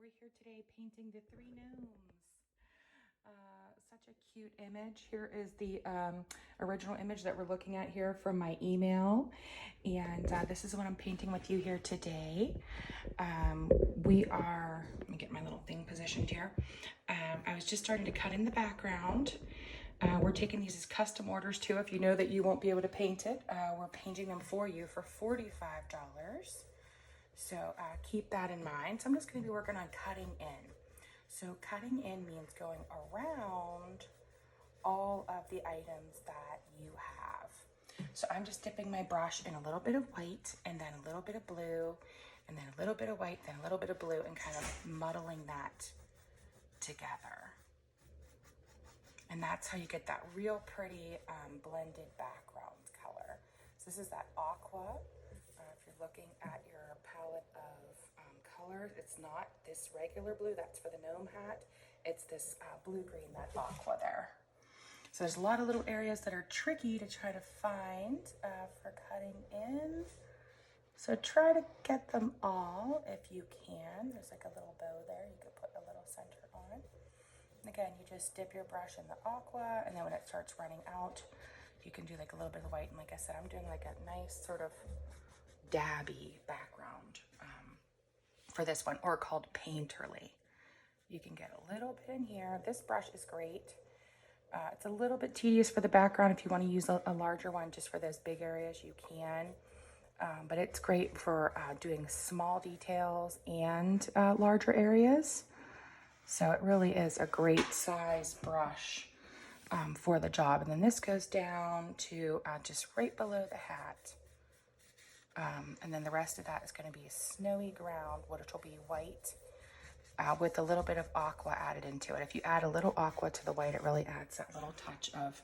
we're here today painting the three gnomes. Such a cute image. Here is the original image that we're looking at here from my email. And this is what I'm painting with you here today. Let me get my little thing positioned here. I was just starting to cut in the background. We're taking these as custom orders too. If you know that you won't be able to paint it, we're painting them for you for $45. So keep that in mind. So I'm just going to be working on cutting in. So cutting in means going around all of the items that you have. So I'm just dipping my brush in a little bit of white and then a little bit of blue and then a little bit of white, then a little bit of blue, and kind of muddling that together. And that's how you get that real pretty blended background color. So this is that aqua. If you're looking at your palette of colors, it's not this regular blue, that's for the gnome hat. It's this blue-green, that aqua there. So there's a lot of little areas that are tricky to try to find for cutting in. So try to get them all if you can. There's like a little bow there. You could put a little center on. Again, you just dip your brush in the aqua, and then when it starts running out, you can do like a little bit of white. And like I said, I'm doing like a nice sort of dabby background for this one, or called painterly. You can get a little bit in here. This brush is great. It's a little bit tedious for the background. If you want to use a larger one just for those big areas, you can. But it's great for doing small details and larger areas. So it really is a great size brush for the job. And then this goes down to just right below the hat. And then the rest of that is going to be a snowy ground, which will be white with a little bit of aqua added into it. If you add a little aqua to the white, it really adds that little touch of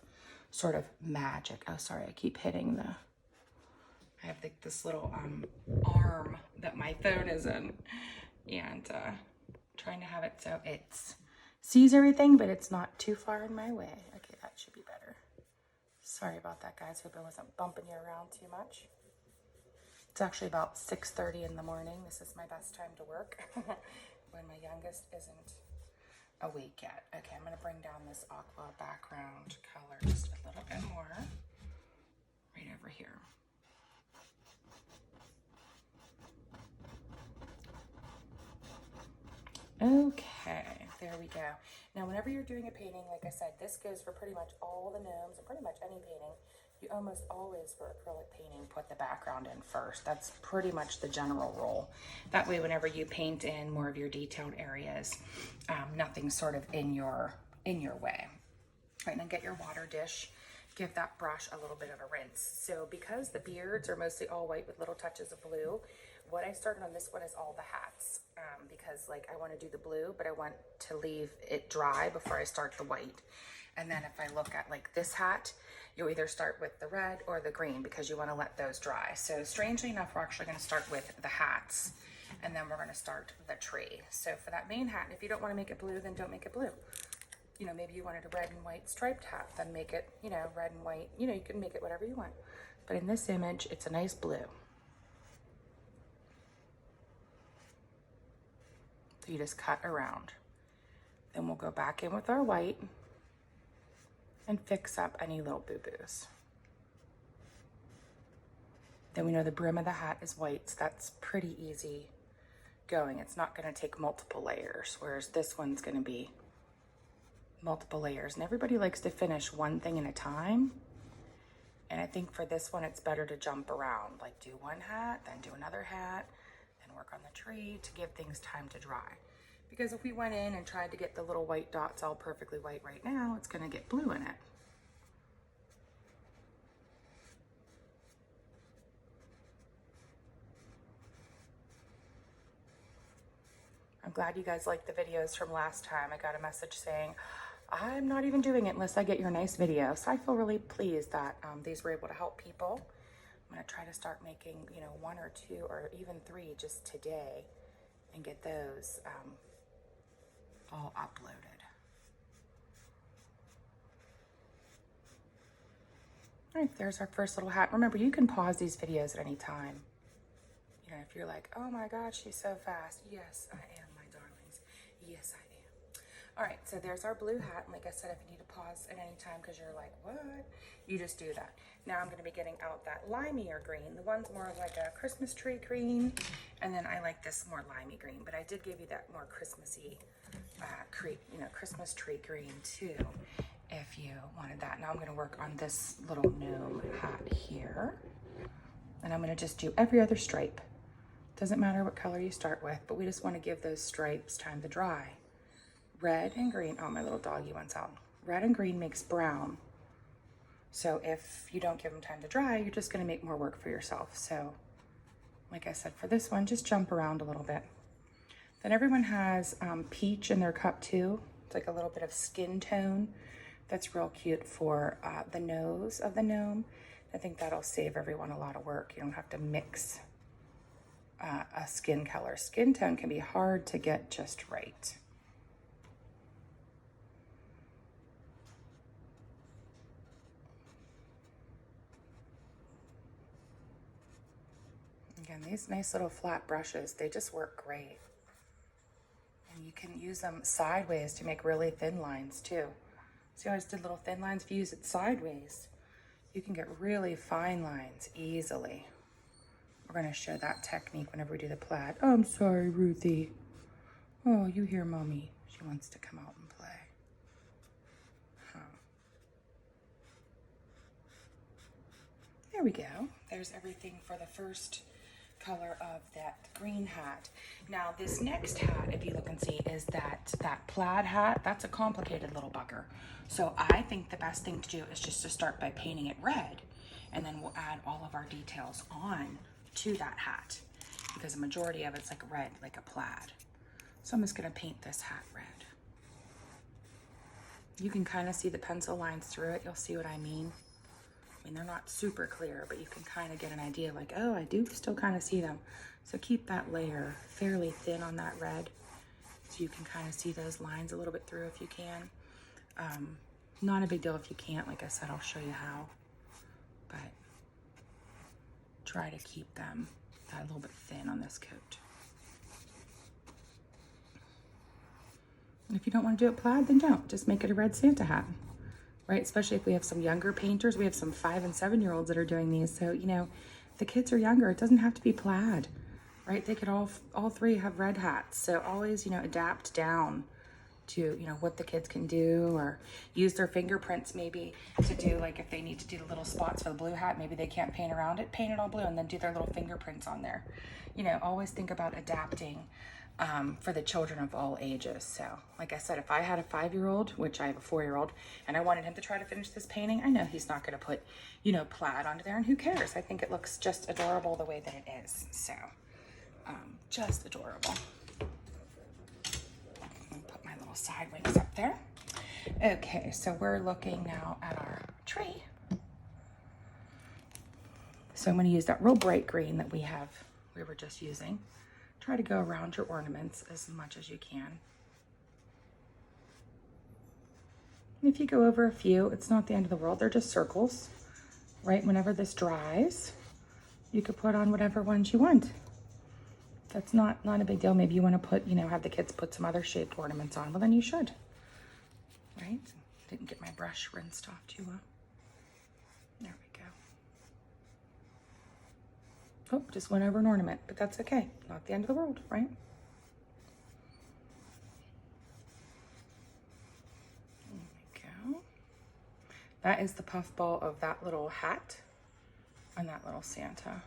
sort of magic. Oh, sorry, I keep hitting I have this little arm that my phone is in, and trying to have it so it sees everything, but it's not too far in my way. Okay, that should be better. Sorry about that, guys. Hope I wasn't bumping you around too much. It's actually about 6:30 in the morning. This is my best time to work when my youngest isn't awake yet. Okay, I'm going to bring down this aqua background color just a little bit more right over here. Okay, there we go. Now, whenever you're doing a painting, like I said, this goes for pretty much all the gnomes and pretty much any painting. You almost always, for acrylic painting, put the background in first. That's pretty much the general rule. That way, whenever you paint in more of your detailed areas, nothing's sort of in your way. Right, and then get your water dish. Give that brush a little bit of a rinse. So because the beards are mostly all white with little touches of blue, what I started on this one is all the hats, because like I want to do the blue, but I want to leave it dry before I start the white. And then if I look at like this hat, you'll either start with the red or the green because you want to let those dry. So strangely enough, we're actually going to start with the hats, and then we're going to start the tree. So for that main hat, if you don't want to make it blue, then don't make it blue. You know, maybe you wanted a red and white striped hat, then make it, you know, red and white. You know, you can make it whatever you want. But in this image, it's a nice blue. So you just cut around. Then we'll go back in with our white and fix up any little boo-boos. Then we know the brim of the hat is white, so that's pretty easy going. It's not going to take multiple layers, whereas this one's going to be multiple layers, and everybody likes to finish one thing at a time. And I think for this one, it's better to jump around, like do one hat, then do another hat, then work on the tree to give things time to dry. Because if we went in and tried to get the little white dots all perfectly white right now, it's going to get blue in it. I'm glad you guys liked the videos from last time. I got a message saying, I'm not even doing it unless I get your nice video. So I feel really pleased that these were able to help people. I'm going to try to start making, you know, 1 or 2 or even 3 just today and get those all uploaded. All right, there's our first little hat. Remember, you can pause these videos at any time. You know, if you're like, oh my God, she's so fast. Yes, I am, my darlings. Yes, I am. All right, so there's our blue hat. And like I said, if you need to pause at any time because you're like, what? You just do that. Now I'm going to be getting out that limier green. The one's more like a Christmas tree green. And then I like this more limey green. But I did give you that more Christmassy, Christmas tree green too, if you wanted that. Now I'm going to work on this little gnome hat here. And I'm going to just do every other stripe. Doesn't matter what color you start with, but we just want to give those stripes time to dry. Red and green, oh, my little doggy wants out. Red and green makes brown. So if you don't give them time to dry, you're just going to make more work for yourself. So like I said, for this one, just jump around a little bit. Then everyone has peach in their cup too. It's like a little bit of skin tone. That's real cute for the nose of the gnome. I think that'll save everyone a lot of work. You don't have to mix a skin color. Skin tone can be hard to get just right. Again, these nice little flat brushes, they just work great. And you can use them sideways to make really thin lines too. See how I just did little thin lines? If you use it sideways, you can get really fine lines easily. We're going to show that technique whenever we do the plaid. Oh, I'm sorry, Ruthie. Oh, you hear Mommy. She wants to come out and play. There we go. There's everything for the first color of that green hat. Now this next hat, if you look and see, is that plaid hat. That's a complicated little bugger. So I think the best thing to do is just to start by painting it red, and then we'll add all of our details on to that hat, because the majority of it's like red, like a plaid. So I'm just gonna paint this hat red. You can kind of see the pencil lines through it. You'll see what I mean. I mean, they're not super clear, but you can kind of get an idea like, oh, I do still kind of see them. So keep that layer fairly thin on that red so you can kind of see those lines a little bit through if you can. Not a big deal if you can't. Like I said, I'll show you how, but try to keep them that little bit thin on this coat. And if you don't want to do it plaid, then don't. Just make it a red Santa hat, right? Especially if we have some younger painters. We have some 5- and 7-year-olds that are doing these. So, you know, if the kids are younger, it doesn't have to be plaid, right? They could all three have red hats. So always, you know, adapt down to, you know, what the kids can do, or use their fingerprints maybe to do, like if they need to do the little spots for the blue hat, maybe they can't paint around it, paint it all blue and then do their little fingerprints on there. You know, always think about adapting for the children of all ages. So like I said, if I had a 5-year-old, which I have a 4-year-old, and I wanted him to try to finish this painting, I know he's not going to put, you know, plaid onto there, and who cares? I think it looks just adorable the way that it is. So just adorable. Put my little side wings up there. Okay, so we're looking now at our tree. So I'm going to use that real bright green that we were just using. Try to go around your ornaments as much as you can. And if you go over a few, it's not the end of the world. They're just circles, right? Whenever this dries, you could put on whatever ones you want. That's not a big deal. Maybe you want to put, you know, have the kids put some other shaped ornaments on. Well, then you should, right? Didn't get my brush rinsed off too well. There we go. Oh, just went over an ornament, but that's okay. Not the end of the world, right? There we go. That is the puffball of that little hat and that little Santa.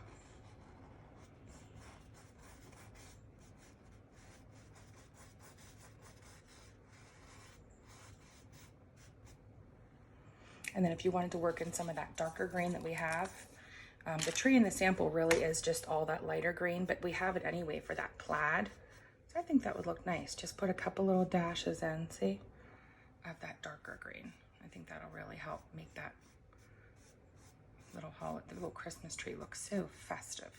And then if you wanted to work in some of that darker green that we have, the tree in the sample really is just all that lighter green, but we have it anyway for that plaid. So I think that would look nice. Just put a couple little dashes in, see, of that darker green. I think that'll really help make that the little Christmas tree look so festive.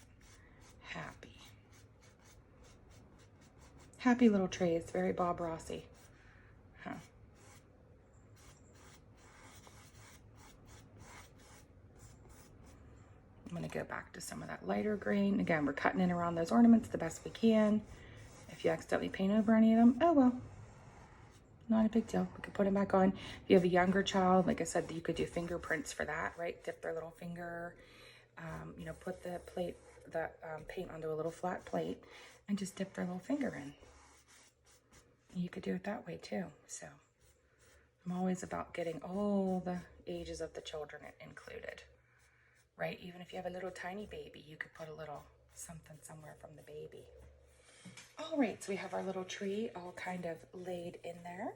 Happy little tree. It's very Bob Rossy. Huh. I'm going to go back to some of that lighter green. Again, we're cutting in around those ornaments the best we can. If you accidentally paint over any of them, oh well, not a big deal. We could put them back on. If you have a younger child, like I said, you could do fingerprints for that, right? Dip their little finger, you know, put the paint onto a little flat plate and just dip their little finger in. You could do it that way too. So I'm always about getting all the ages of the children included, right? Even if you have a little tiny baby, you could put a little something somewhere from the baby. All right, so we have our little tree all kind of laid in there.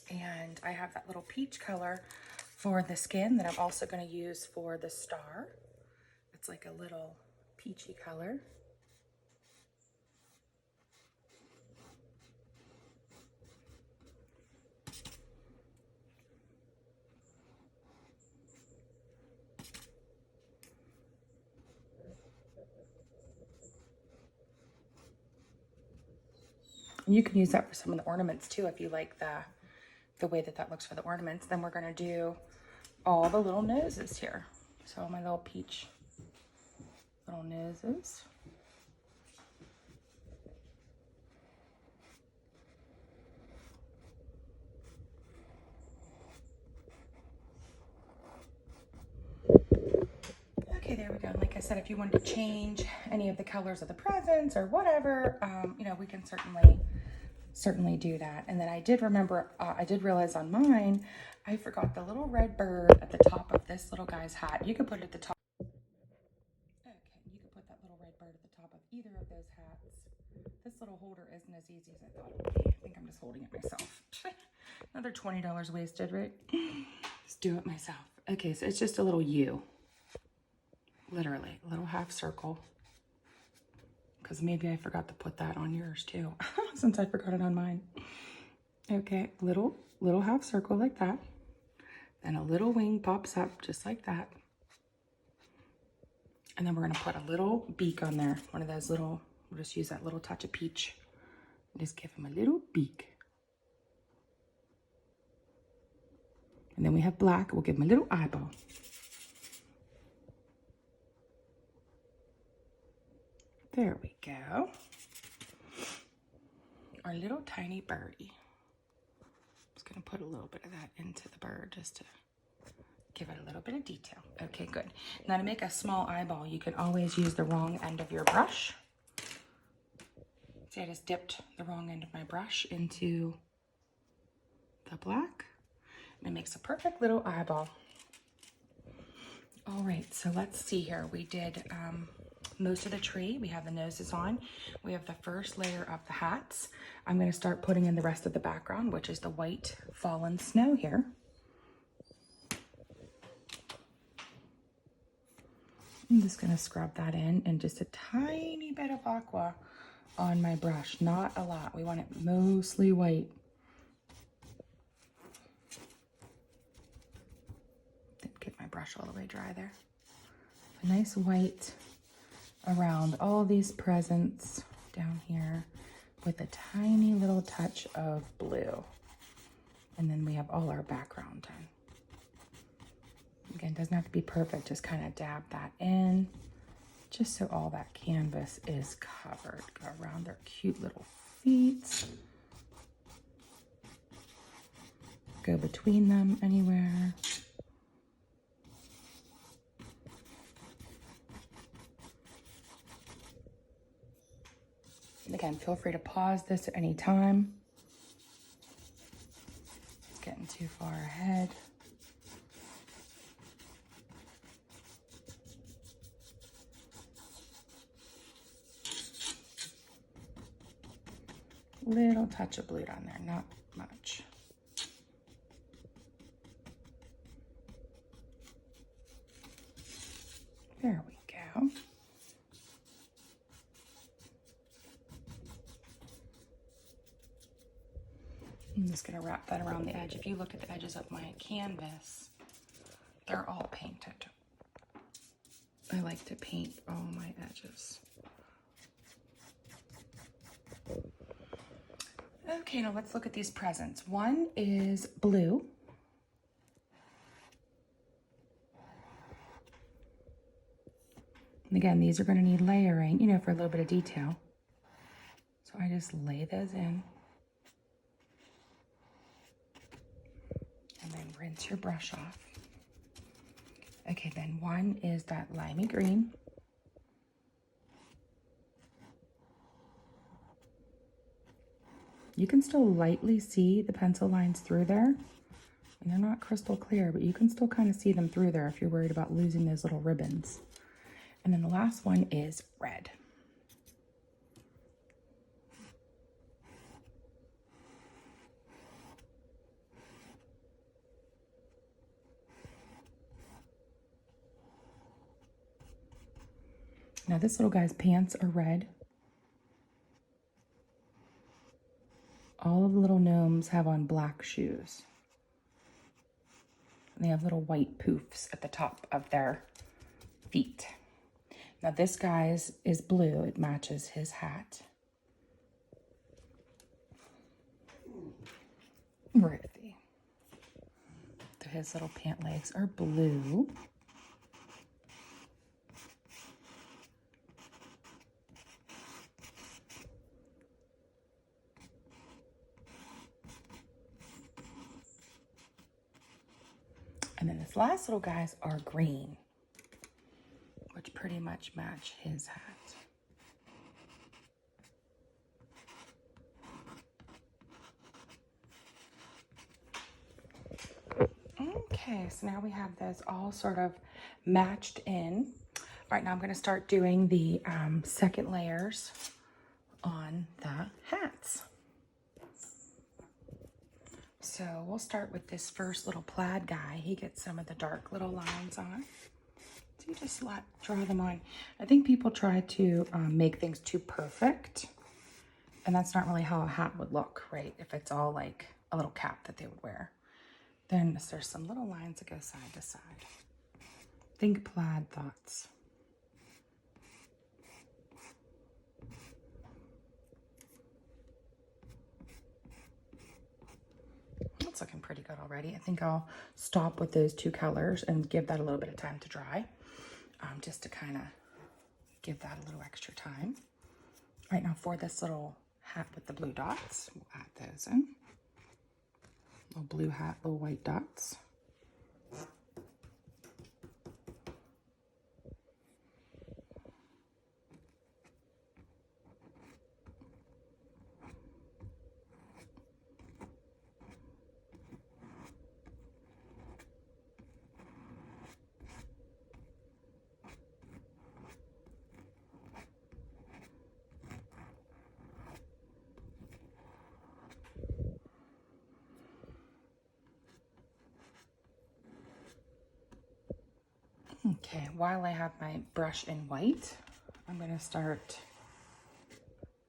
And I have that little peach color for the skin that I'm also going to use for the star. It's like a little peachy color. And you can use that for some of the ornaments too if you like the way that looks for the ornaments. Then we're going to do all the little noses here. So my little peach little noses. Okay, there we go. Like I said, if you wanted to change any of the colors of the presents or whatever, you know, we can certainly do that. And then I did remember, I did realize on mine, I forgot the little red bird at the top of this little guy's hat. You can put it at the top. Okay, you can put that little red bird at the top of either of those hats. This little holder isn't as easy as I thought it would be. I think I'm just holding it myself. Another $20 wasted, right? Just do it myself. Okay, so it's just a little U. Literally, a little half circle. Because maybe I forgot to put that on yours too, since I forgot it on mine. Okay, little half circle like that. Then a little wing pops up just like that. And then we're gonna put a little beak on there. One of those little, we'll just use that little touch of peach. Just give him a little beak. And then we have black, we'll give him a little eyeball. There we go. Our little tiny birdie. Just gonna put a little bit of that into the bird just to give it a little bit of detail. Okay, good. Now to make a small eyeball, you can always use the wrong end of your brush. See, I just dipped the wrong end of my brush into the black. And it makes a perfect little eyeball. All right, so let's see here. We did most of the tree. We have the noses on. We have the first layer of the hats. I'm going to start putting in the rest of the background, which is the white fallen snow here. I'm just going to scrub that in and just a tiny bit of aqua on my brush. Not a lot. We want it mostly white. Didn't get my brush all the way dry there. A nice white around all these presents down here with a tiny little touch of blue. And then we have all our background done. Again, it doesn't have to be perfect, just kind of dab that in, just so all that canvas is covered. Go around their cute little feet. Go between them anywhere. Again, feel free to pause this at any time. It's getting too far ahead. Little touch of blue on there, not much. There we go. I'm just going to wrap that around the edge. If you look at the edges of my canvas, they're all painted. I like to paint all my edges. Okay, now let's look at these presents. One is blue. And again, these are going to need layering, you know, for a little bit of detail. So I just lay those in. rinse your brush off. Okay, then one is that limey green. You can still lightly see the pencil lines through there. And they're not crystal clear, but you can still kind of see them through there if you're worried about losing those little ribbons. And then the last one is red. Now this little guy's pants are red. All of the little gnomes have on black shoes. And they have little white poofs at the top of their feet. Now this guy's is blue. It matches his hat. Where is he? So his little pant legs are blue. And then this last little guys are green, which pretty much match his hat. Okay, so now we have this all sort of matched in. All right, now I'm going to start doing the second layers on the hats. So we'll start with this first little plaid guy. He gets some of the dark little lines on. So you just draw them on. I think people try to make things too perfect. And that's not really how a hat would look, right? If it's all like a little cap that they would wear. Then there's some little lines that go side to side. Think plaid thoughts. It's looking pretty good already. I think I'll stop with those two colors and give that a little bit of time to dry, just to kind of give that a little extra time. Right now for this little hat with the blue dots, we'll add those in. Little blue hat, little white dots. Okay, while I have my brush in white, I'm going to start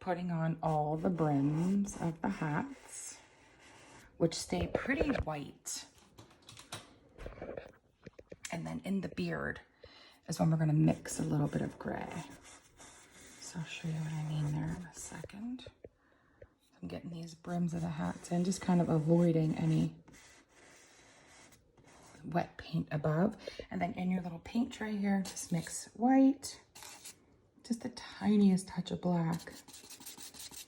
putting on all the brims of the hats, which stay pretty white. And then in the beard is when we're going to mix a little bit of gray. So I'll show you what I mean there in a second. I'm getting these brims of the hats in, just kind of avoiding any wet paint above. And then in your little paint tray here, just mix white, just the tiniest touch of black.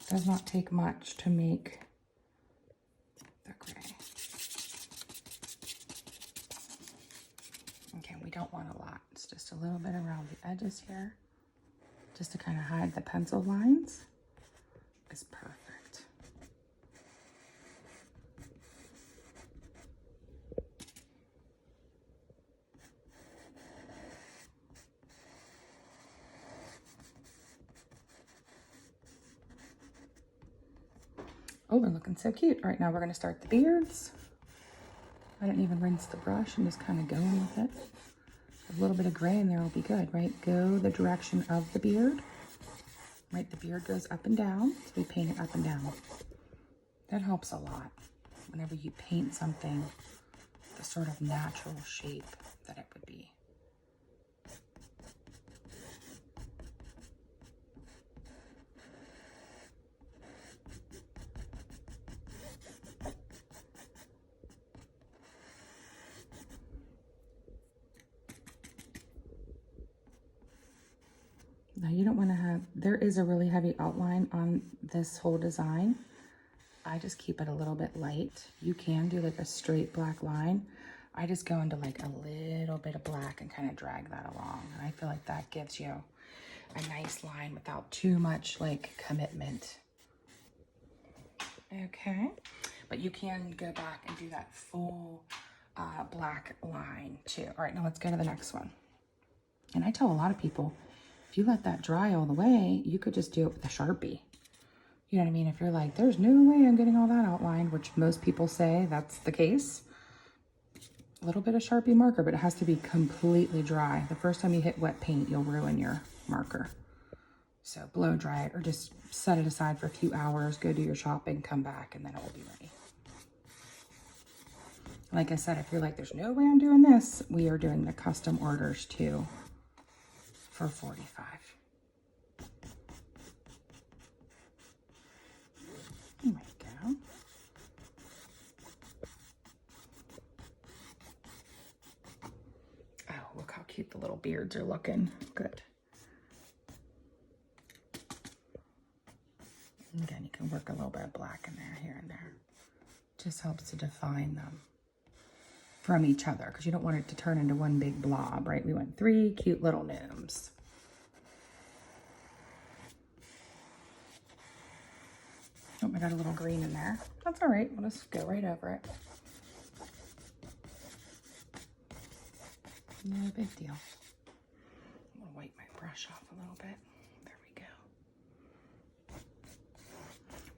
Does not take much to make the gray. Okay, we don't want a lot. It's just a little bit around the edges here, just to kind of hide the pencil lines. Is perfect. Oh, they're looking so cute. All right, now we're going to start the beards. I didn't even rinse the brush. I'm just kind of going with it. A little bit of gray in there will be good, right? Go the direction of the beard. Right, the beard goes up and down, so we paint it up and down. That helps a lot whenever you paint something the sort of natural shape that it would be. Now you don't want to have, there is a really heavy outline on this whole design. I just keep it a little bit light. You can do like a straight black line. I just go into like a little bit of black and kind of drag that along. And I feel like that gives you a nice line without too much like commitment. Okay, but you can go back and do that full black line too. All right, now let's go to the next one. And I tell a lot of people, if you let that dry all the way, you could just do it with a Sharpie. You know what I mean? If you're like, there's no way I'm getting all that outlined, which most people say that's the case, a little bit of Sharpie marker, but it has to be completely dry. The first time you hit wet paint, you'll ruin your marker. So blow dry it or just set it aside for a few hours, go do your shopping, come back, and then it will be ready. Like I said, if you're like, there's no way I'm doing this, we are doing the custom orders too for $45. There we go. Oh, look how cute the little beards are looking. Good. And again, you can work a little bit of black in there, here and there. Just helps to define them from each other because you don't want it to turn into one big blob, right? We want 3 cute little gnomes. Oh, I got a little green in there. That's all right. We'll just go right over it. No big deal. I'm gonna wipe my brush off a little bit. There we go.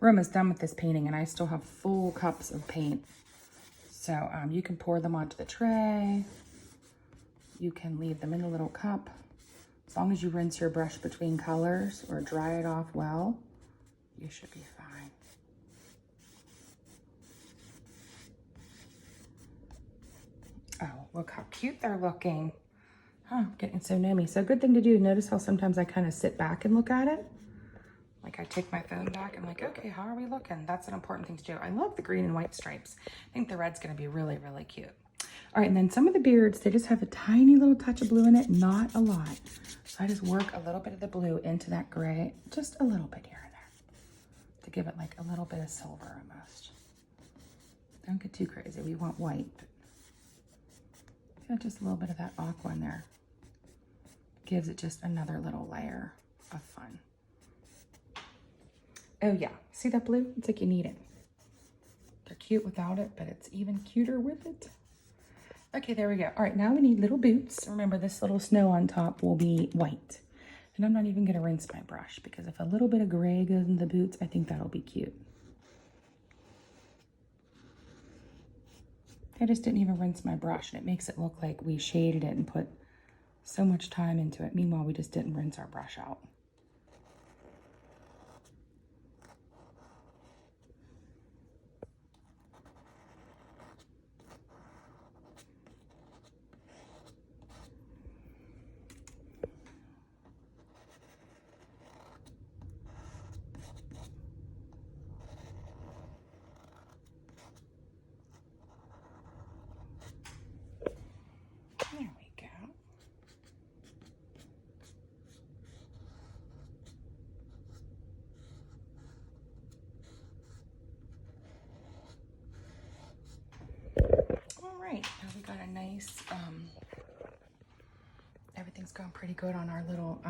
We're almost done with this painting and I still have full cups of paint. So you can pour them onto the tray. You can leave them in a little cup. As long as you rinse your brush between colors or dry it off well, you should be fine. Oh, look how cute they're looking. Huh, getting so gnomey. So a good thing to do, notice how sometimes I kind of sit back and look at it. Like I take my phone back, I'm like, okay, how are we looking? That's an important thing to do. I love the green and white stripes. I think the red's gonna be really, really cute. All right, and then some of the beards, they just have a tiny little touch of blue in it, not a lot. So I just work a little bit of the blue into that gray, just a little bit here and there to give it like a little bit of silver almost. Don't get too crazy, we want white. Got just a little bit of that aqua in there. Gives it just another little layer of fun. Oh yeah, see that blue? It's like you need it. They're cute without it, but it's even cuter with it. Okay, there we go. All right, now we need little boots. Remember, this little snow on top will be white. And I'm not even gonna rinse my brush because if a little bit of gray goes in the boots, I think that'll be cute. I just didn't even rinse my brush and it makes it look like we shaded it and put so much time into it. Meanwhile, we just didn't rinse our brush out. There we go. All right, now we got a nice, everything's going pretty good on our little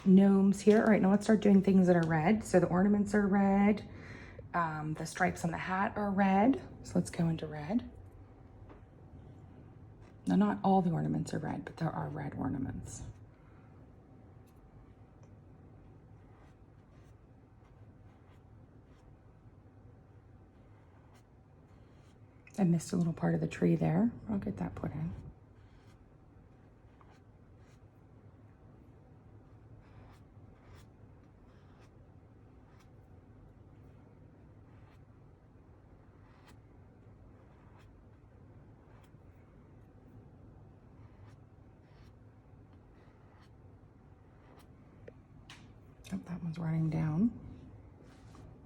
gnomes here. All right, now let's start doing things that are red. So the ornaments are red. The stripes on the hat are red. So let's go into red. Now, not all the ornaments are red, but there are red ornaments. I missed a little part of the tree there. I'll get that put in. Oh, that one's running down.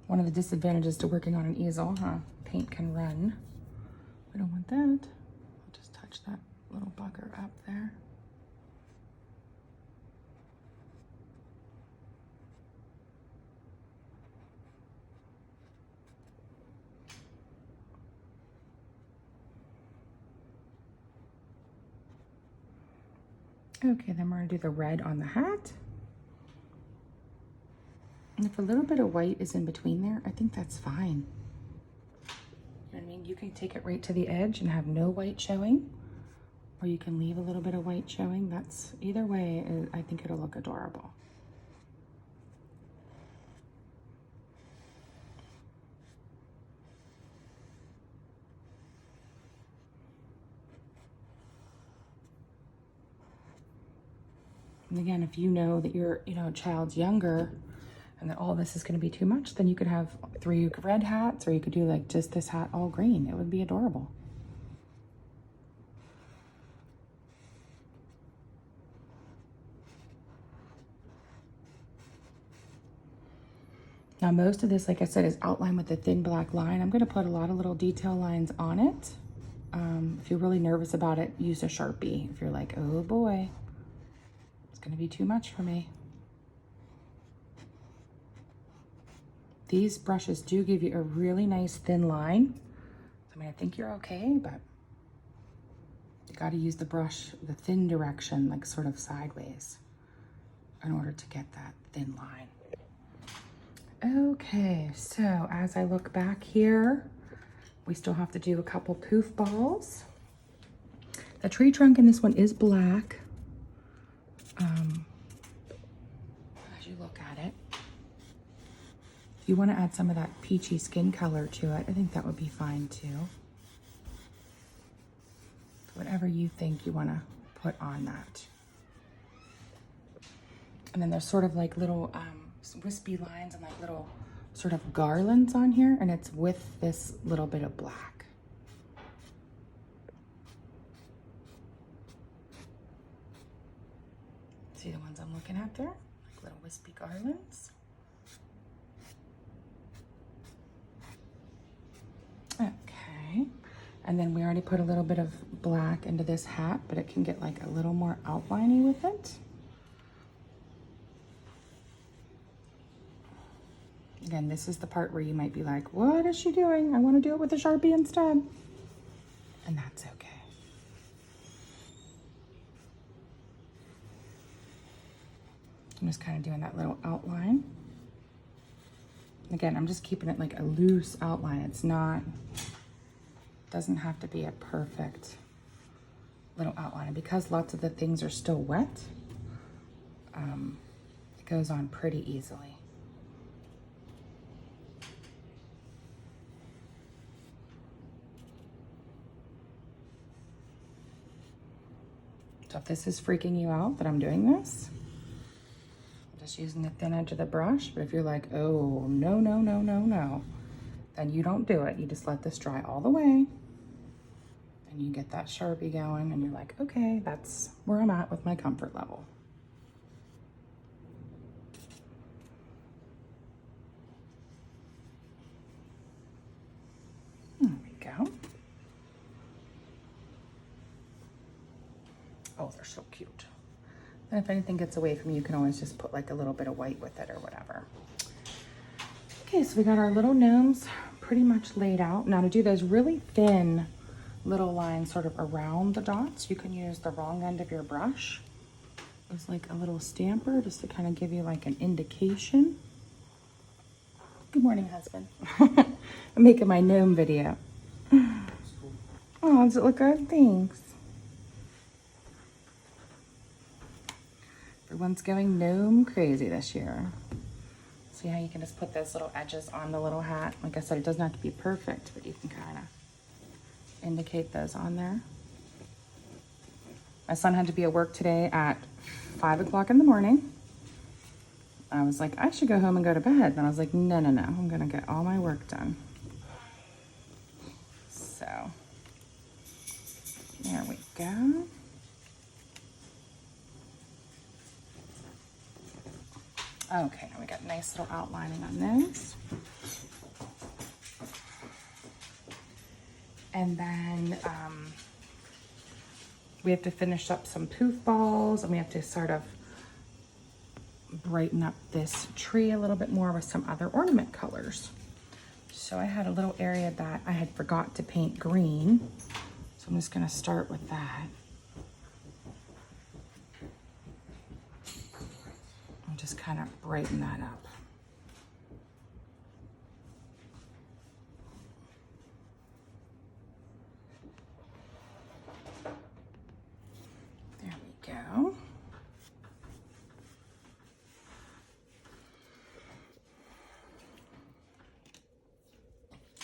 One of the disadvantages to working on an easel, huh? Paint can run. We don't want that. I'll just touch that little bugger up there. Okay, then we're gonna do the red on the hat. And if a little bit of white is in between there, I think that's fine. You know what I mean? You can take it right to the edge and have no white showing, or you can leave a little bit of white showing. That's either way, I think it'll look adorable. And again, if you know that your child's younger and that all this is going to be too much, then you could have 3 red hats, or you could do like just this hat all green. It would be adorable. Now most of this, like I said, is outlined with a thin black line. I'm going to put a lot of little detail lines on it. If you're really nervous about it, use a Sharpie. If you're like, oh boy, it's going to be too much for me. These brushes do give you a really nice thin line. I mean, I think you're okay, but you got to use the brush, the thin direction, like sort of sideways, in order to get that thin line. Okay, so as I look back here, we still have to do a couple poof balls. The tree trunk in this one is black. As you look at it, if you want to add some of that peachy skin color to it, I think that would be fine too. Whatever you think you want to put on that. And then there's sort of like little wispy lines and like little sort of garlands on here, and it's with this little bit of black. See the ones I'm looking at there? Like little wispy garlands. Okay, and then we already put a little bit of black into this hat, but it can get like a little more outliney with it. Again, this is the part where you might be like, what is she doing? I want to do it with a Sharpie instead. And that's okay. I'm just kind of doing that little outline. Again, I'm just keeping it like a loose outline. It's not, doesn't have to be a perfect little outline. And because lots of the things are still wet, it goes on pretty easily. So if this is freaking you out that I'm doing this, I'm just using the thin edge of the brush. But if you're like, oh, no, no, no, no, no, then you don't do it. You just let this dry all the way. And you get that Sharpie going and you're like, okay, that's where I'm at with my comfort level. There we go. Oh, they're so cute. And if anything gets away from you, you can always just put like a little bit of white with it or whatever. Okay, so we got our little gnomes pretty much laid out. Now to do those really thin little lines sort of around the dots, you can use the wrong end of your brush. It's like a little stamper just to kind of give you like an indication. Good morning, husband. I'm making my gnome video. Oh, does it look good? Thanks. Everyone's going gnome crazy this year. See how you can just put those little edges on the little hat? Like I said, it doesn't have to be perfect, but you can kind of indicate those on there. My son had to be at work today at 5 o'clock in the morning. I was like, I should go home and go to bed. And I was like, no, no, no. I'm going to get all my work done. So, there we go. Okay, now we got nice little outlining on those. And then we have to finish up some poof balls, and we have to sort of brighten up this tree a little bit more with some other ornament colors. So I had a little area that I had forgot to paint green. So I'm just gonna start with that. I'll just kind of brighten that up. There we go.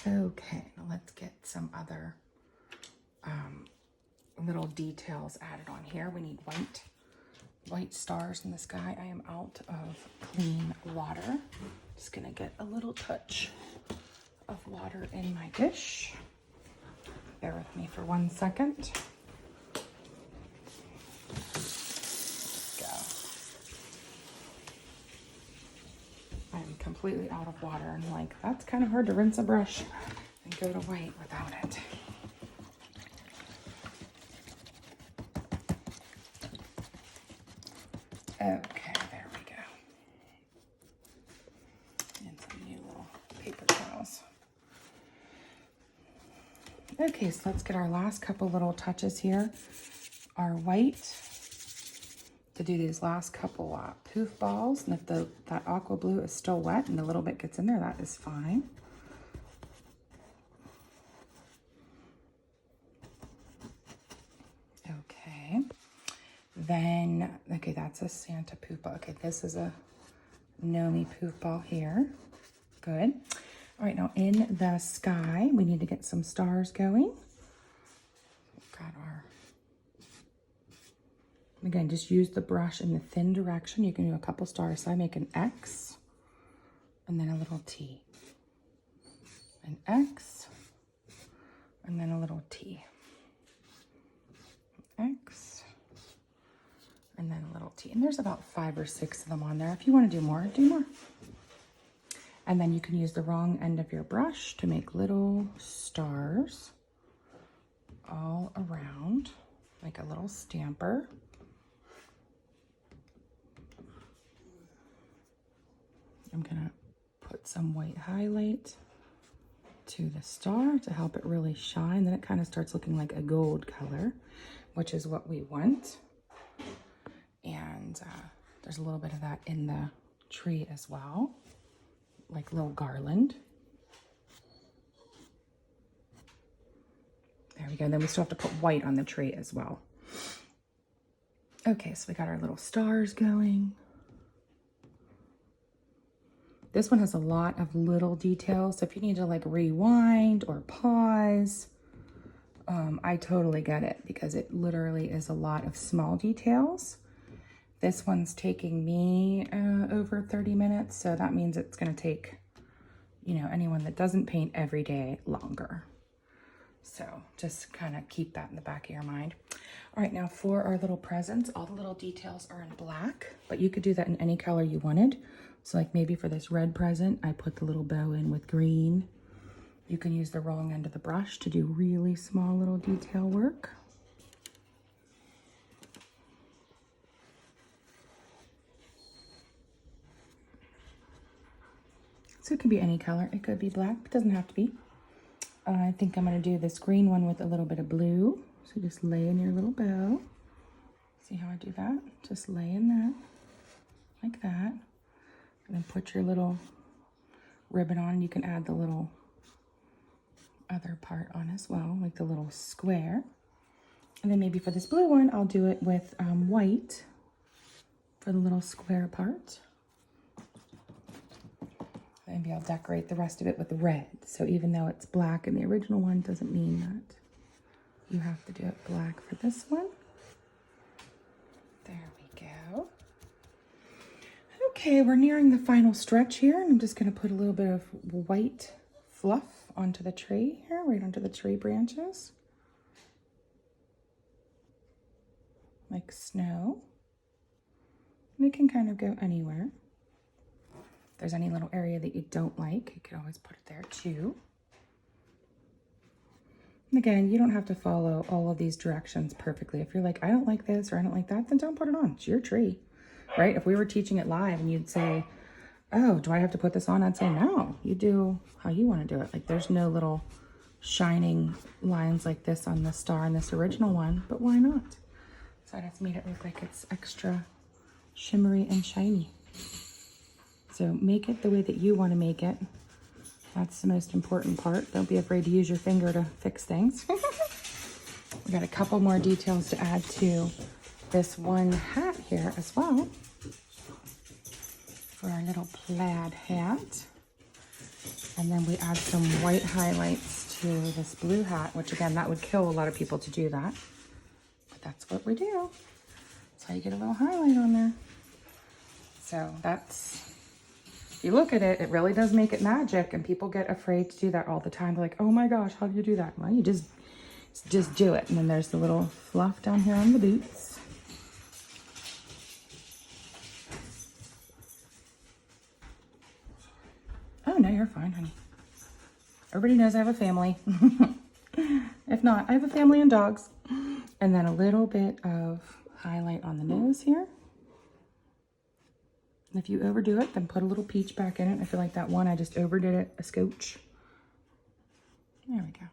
Okay, now let's get some other little details added on here. We need white stars in the sky. I am out of clean water. Just gonna get a little touch of water in my dish. Bear with me for 1 second. Go. I'm completely out of water, and like, that's kind of hard to rinse a brush and go to white without it. Okay, there we go. And some new little paper towels. Okay, so let's get our last couple little touches here. Our white to do these last couple poof balls, and if that aqua blue is still wet and a little bit gets in there, that is fine. Okay. Then, okay, that's a Santa poof ball. Okay, this is a Gnomey poof ball here. Good. All right, now in the sky, we need to get some stars going. We've got our, again, just use the brush in the thin direction. You can do a couple stars. So I make an X and then a little T. An X and then a little T. X and then a little T. And there's about 5 or 6 of them on there. If you want to do more, do more. And then you can use the wrong end of your brush to make little stars all around, like a little stamper. I'm gonna put some white highlight to the star to help it really shine. Then it kind of starts looking like a gold color, which is what we want. And there's a little bit of that in the tree as well, like little garland. There we go. And then we still have to put white on the tree as well. Okay, so we got our little stars going. This one has a lot of little details. So if you need to like rewind or pause, I totally get it, because it literally is a lot of small details. This one's taking me over 30 minutes. So that means it's going to take, you know, anyone that doesn't paint every day longer. So just kind of keep that in the back of your mind. All right, now for our little presents, all the little details are in black, but you could do that in any color you wanted. So like maybe for this red present, I put the little bow in with green. You can use the wrong end of the brush to do really small little detail work. So it can be any color. It could be black, it doesn't have to be. I think I'm going to do this green one with a little bit of blue. So just lay in your little bow. See how I do that? Just lay in that, like that. And then put your little ribbon on. You can add the little other part on as well, like the little square. And then maybe for this blue one, I'll do it with white for the little square part. Maybe I'll decorate the rest of it with red. So even though it's black in the original one, doesn't mean that you have to do it black for this one. There we go. Okay, we're nearing the final stretch here. I'm just going to put a little bit of white fluff onto the tree here, right onto the tree branches. Like snow. And it can kind of go anywhere. If there's any little area that you don't like, you can always put it there too. And again, you don't have to follow all of these directions perfectly. If you're like, I don't like this or I don't like that, then don't put it on. It's your tree, right? If we were teaching it live and you'd say, oh, do I have to put this on? I'd say, no, you do how you want to do it. Like there's no little shining lines like this on the star in this original one, but why not? So I just made it look like it's extra shimmery and shiny. So make it the way that you want to make it. That's the most important part. Don't be afraid to use your finger to fix things. We got a couple more details to add to this one hat here as well. For our little plaid hat. And then we add some white highlights to this blue hat, which again, that would kill a lot of people to do that. But that's what we do. That's how you get a little highlight on there. So that's, if you look at it, it really does make it magic, and people get afraid to do that all the time. They're like, oh my gosh, how do you do that? Well, you just do it. And then there's the little fluff down here on the boots. Oh, no, you're fine, honey. Everybody knows I have a family. If not, I have a family and dogs. And then a little bit of highlight on the nose here. And if you overdo it, then put a little peach back in it. I feel like that one, I just overdid it a scotch. There we go.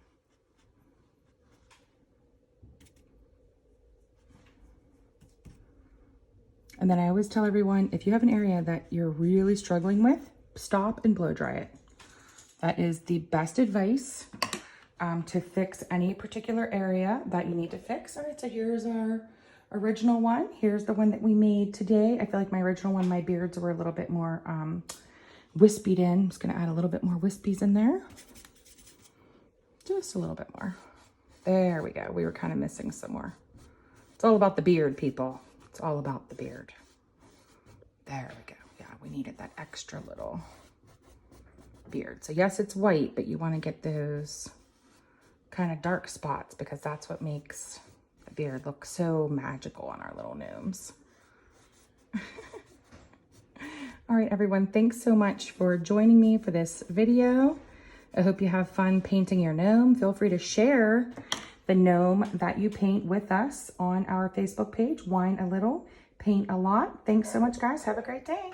And then I always tell everyone, if you have an area that you're really struggling with, stop and blow dry it. That is the best advice to fix any particular area that you need to fix. All right, so here's our original one. Here's the one that we made today. I feel like my original one, my beards were a little bit more wispied in. I'm just gonna add a little bit more wispies in there. Just a little bit more. There we go. We were kind of missing some more. It's all about the beard, people. It's all about the beard. There we go. Yeah, we needed that extra little beard. So yes, it's white, but you want to get those kind of dark spots because that's what makes the beard look so magical on our little gnomes. All right, everyone, thanks so much for joining me for this video. I hope you have fun painting your gnome. Feel free to share the gnome that you paint with us on our Facebook page, Wine a Little, Paint a Lot. Thanks so much, guys. Have a great day.